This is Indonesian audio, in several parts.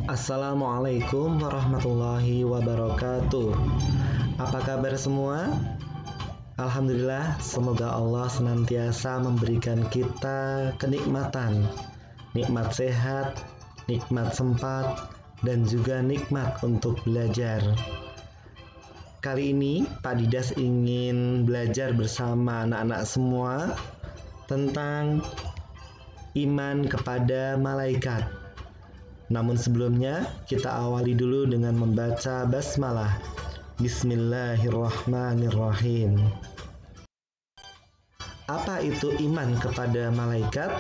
Assalamualaikum warahmatullahi wabarakatuh. Apa kabar semua? Alhamdulillah, semoga Allah senantiasa memberikan kita kenikmatan, nikmat sehat, nikmat sempat, dan juga nikmat untuk belajar. Kali ini Pak Didas ingin belajar bersama anak-anak semua tentang iman kepada malaikat. Namun sebelumnya kita awali dulu dengan membaca basmalah. Bismillahirrahmanirrahim. Apa itu iman kepada malaikat?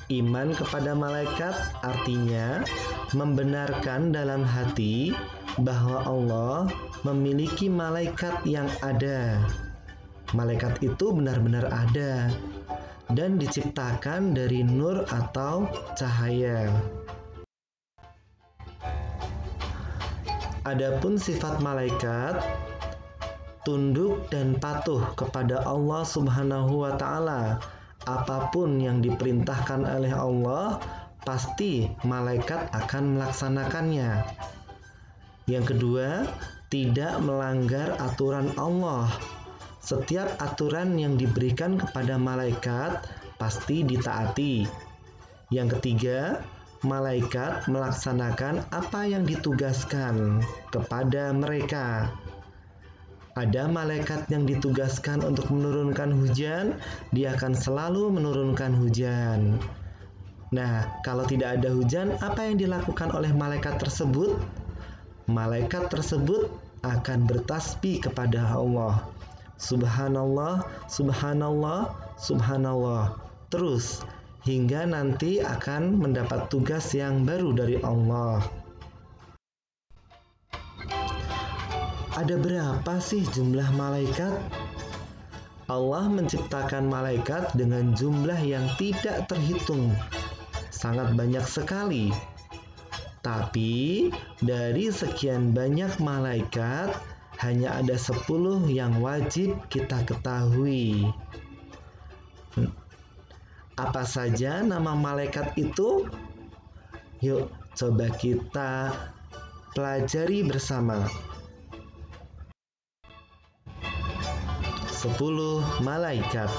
Iman kepada malaikat artinya membenarkan dalam hati bahwa Allah memiliki malaikat yang ada. Malaikat itu benar-benar ada dan diciptakan dari nur atau cahaya. Adapun sifat malaikat, tunduk dan patuh kepada Allah Subhanahu wa Ta'ala. Apapun yang diperintahkan oleh Allah, pasti malaikat akan melaksanakannya. Yang kedua, tidak melanggar aturan Allah. Setiap aturan yang diberikan kepada malaikat pasti ditaati. Yang ketiga, malaikat melaksanakan apa yang ditugaskan kepada mereka. Ada malaikat yang ditugaskan untuk menurunkan hujan, dia akan selalu menurunkan hujan. Nah, kalau tidak ada hujan, apa yang dilakukan oleh malaikat tersebut? Malaikat tersebut akan bertasbih kepada Allah. Subhanallah, subhanallah, subhanallah. Terus hingga nanti akan mendapat tugas yang baru dari Allah. Ada berapa sih jumlah malaikat? Allah menciptakan malaikat dengan jumlah yang tidak terhitung. Sangat banyak sekali. Tapi dari sekian banyak malaikat, hanya ada 10 yang wajib kita ketahui. Apa saja nama malaikat itu? Yuk, coba kita pelajari bersama. 10 malaikat.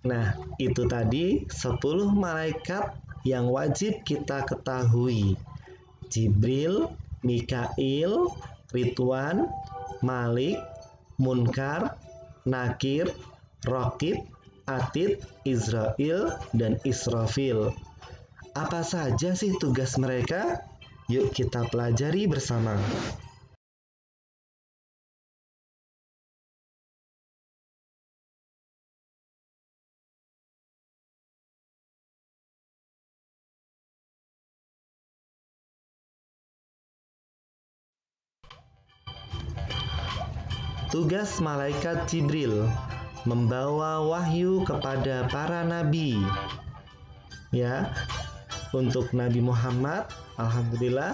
Nah, itu tadi 10 malaikat yang wajib kita ketahui. Jibril, Mikail, Ridwan, Malik, Munkar, Nakir, Raqib, Atid, Israil, dan Israfil. Apa saja sih tugas mereka? Yuk kita pelajari bersama. Tugas malaikat Jibril membawa wahyu kepada para nabi. Ya, untuk Nabi Muhammad, alhamdulillah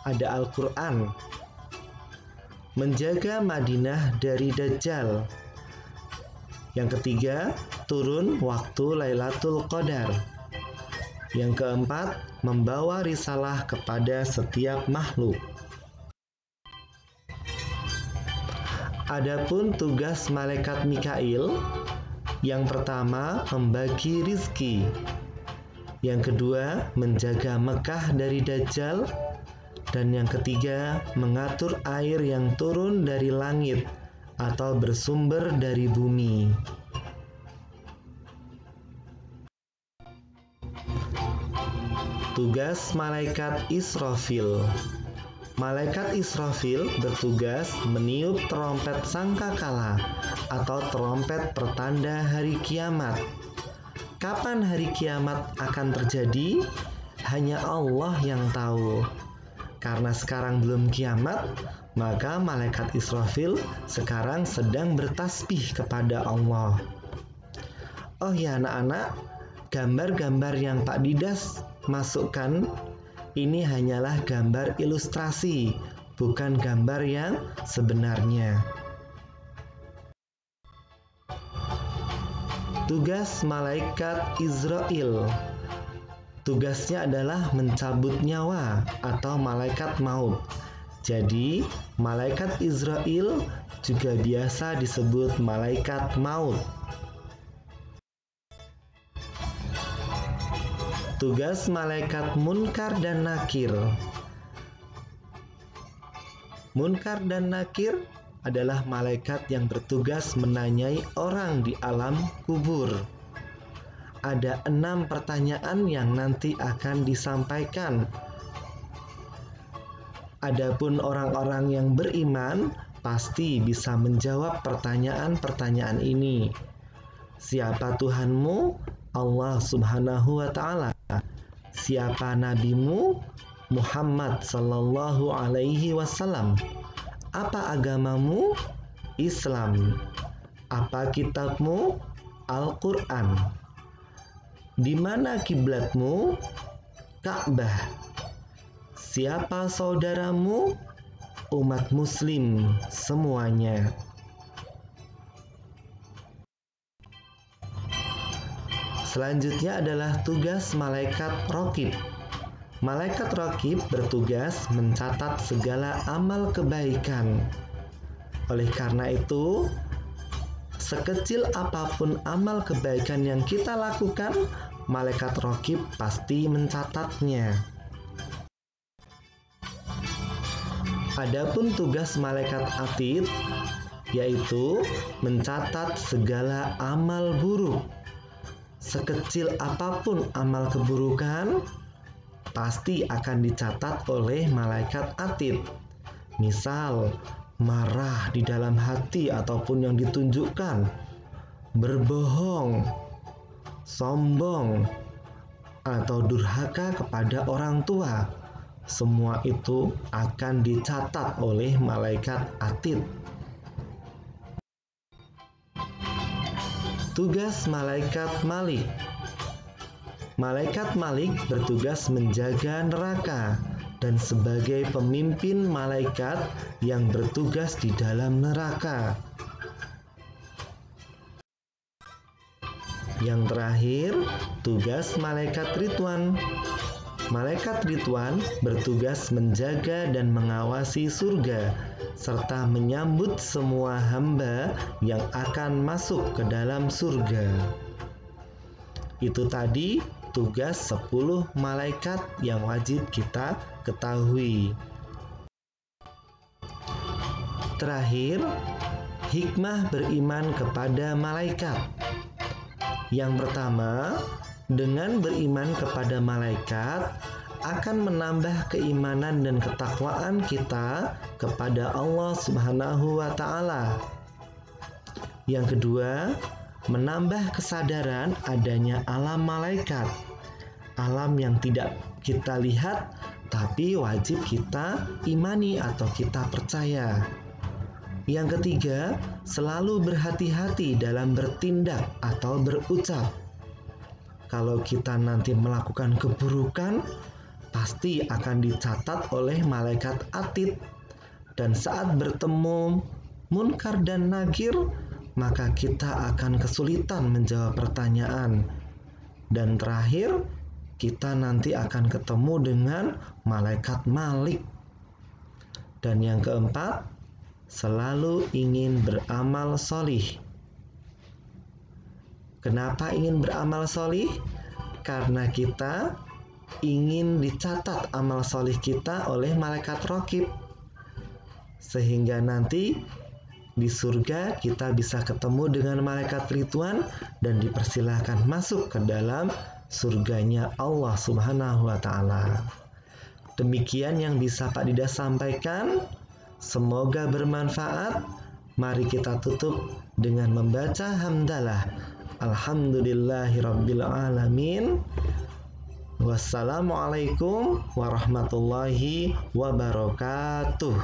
ada Al-Qur'an. Menjaga Madinah dari Dajjal. Yang ketiga, turun waktu Lailatul Qadar. Yang keempat, membawa risalah kepada setiap makhluk. Adapun tugas malaikat Mikail, yang pertama membagi rizki, yang kedua menjaga Mekah dari Dajjal, dan yang ketiga mengatur air yang turun dari langit atau bersumber dari bumi. Tugas malaikat Israfil. Malaikat Israfil bertugas meniup trompet sangkakala atau trompet pertanda hari kiamat. Kapan hari kiamat akan terjadi? Hanya Allah yang tahu. Karena sekarang belum kiamat, maka malaikat Israfil sekarang sedang bertasbih kepada Allah. Oh ya anak-anak, gambar-gambar yang Pak Didas masukkan ini hanyalah gambar ilustrasi, bukan gambar yang sebenarnya. Tugas malaikat Israel. Tugasnya adalah mencabut nyawa atau malaikat maut. Jadi, malaikat Israel juga biasa disebut malaikat maut. Tugas malaikat Munkar dan Nakir. Munkar dan Nakir adalah malaikat yang bertugas menanyai orang di alam kubur. Ada 6 pertanyaan yang nanti akan disampaikan. Adapun orang-orang yang beriman pasti bisa menjawab pertanyaan-pertanyaan ini. Siapa Tuhanmu? Allah Subhanahu wa Ta'ala. Siapa nabimu? Muhammad sallallahu alaihi wasallam. Apa agamamu? Islam. Apa kitabmu? Al-Quran. Di mana kiblatmu? Ka'bah. Siapa saudaramu? Umat muslim semuanya. Selanjutnya adalah tugas malaikat Raqib. Malaikat Raqib bertugas mencatat segala amal kebaikan. Oleh karena itu, sekecil apapun amal kebaikan yang kita lakukan, malaikat Raqib pasti mencatatnya. Adapun tugas malaikat Atid, yaitu mencatat segala amal buruk. Sekecil apapun amal keburukan, pasti akan dicatat oleh malaikat Atid. Misal, marah di dalam hati ataupun yang ditunjukkan, berbohong, sombong, atau durhaka kepada orang tua, semua itu akan dicatat oleh malaikat Atid. Tugas malaikat Malik. Malaikat Malik bertugas menjaga neraka dan sebagai pemimpin malaikat yang bertugas di dalam neraka. Yang terakhir, tugas malaikat Ridwan. Malaikat Ridwan bertugas menjaga dan mengawasi surga serta menyambut semua hamba yang akan masuk ke dalam surga. Itu tadi tugas 10 malaikat yang wajib kita ketahui. Terakhir, hikmah beriman kepada malaikat. Yang pertama, dengan beriman kepada malaikat akan menambah keimanan dan ketakwaan kita kepada Allah Subhanahu wa Ta'ala. Yang kedua, menambah kesadaran adanya alam malaikat, alam yang tidak kita lihat tapi wajib kita imani atau kita percaya. Yang ketiga, selalu berhati-hati dalam bertindak atau berucap. Kalau kita nanti melakukan keburukan, pasti akan dicatat oleh malaikat Atid. Dan saat bertemu Munkar dan Nakir, maka kita akan kesulitan menjawab pertanyaan. Dan terakhir, kita nanti akan ketemu dengan malaikat Malik. Dan yang keempat, selalu ingin beramal sholih. Kenapa ingin beramal sholih? Karena kita ingin dicatat amal sholih kita oleh malaikat Raqib. Sehingga nanti di surga kita bisa ketemu dengan malaikat Ridwan dan dipersilahkan masuk ke dalam surganya Allah Subhanahu wa Ta'ala. Demikian yang bisa Pak Didas sampaikan. Semoga bermanfaat. Mari kita tutup dengan membaca hamdalah. Alhamdulillahirabbil alamin. Wassalamualaikum warahmatullahi wabarakatuh.